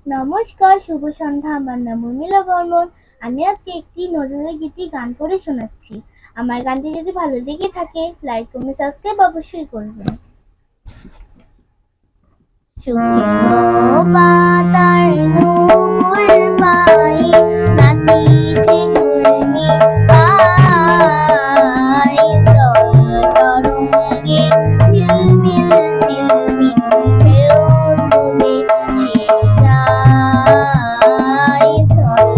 নমস্কার, শুভ সন্ধ্যা। আমার নাম উর্মিলা বর্মন। আমি আজকে একটি নজরুলের গীতি গান করে শোনাচ্ছি। আমার গানটি যদি ভালো লেগে থাকে, লাইক কমেন্ট সাবস্ক্রাইব অবশ্যই করবেন। শুকনো পাতার নূপুর পায়ে নাচিছে ঘূর্ণি পায়, জল তরঙ্গে ঝিলমিল ঝিলমিল ঢেউ তুলে সে যায়, জল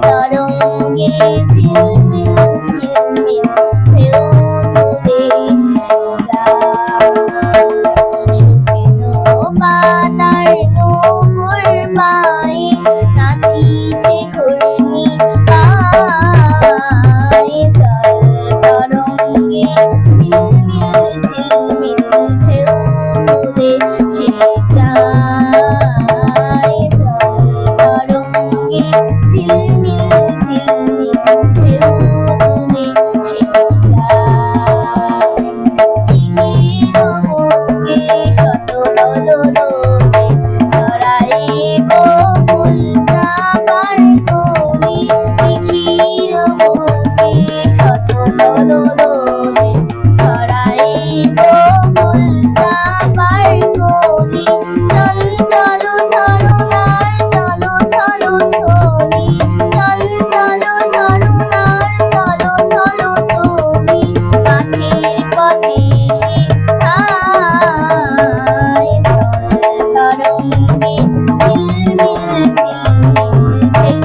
তরঙ্গে ঝিলমিল ঝিলমিল ঢেউ তুলে সে যায়। শুকনো পাতার নূপুর পায়ে নাচিছে ঘূর্ণি পায়, জল তরঙ্গে ঝিলমিল ঝিলমিল ঢেউ তুলে সে যায়, জল তরঙ্গে ঝিলমিল ঝিলমিল ঢেউ তুলে সে যায়। দিঘির বুকে শত দোলনে ছড়ায় বকুল চাঁপার কলি, দিঘির বুকে শত দোলনে ছড়ায় বকুল চাঁপার কলি, চঞ্চল ঝরনার চলো চলো ছলি, চঞ্চল ঝরনার চলো চলো ছলি, মাঠের পথে সে ঠায়, জল তরঙ্গে ঝিলমিল ঝিলমিল ঢেউ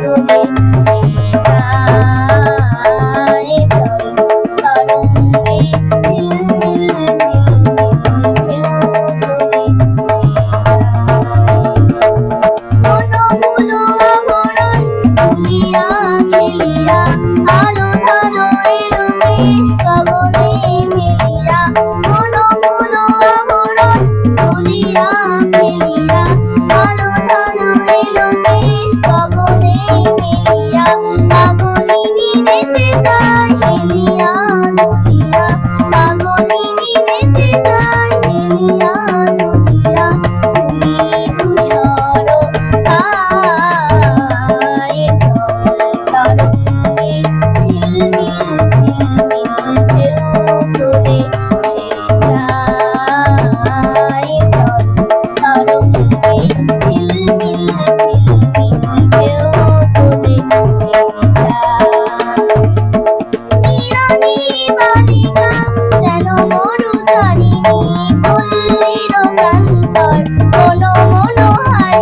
তুলে সে যায়, জল তরঙ্গে ঝিলমিল ঝিলমিল ঢেউ তুলে সে যায়। কোনো আভরণ তুলিয়া খেলিয়া আলো ধালো এলো বেশ গগনে মেলিয়া, কোনো আভরণ তুলিয়া খেলিয়া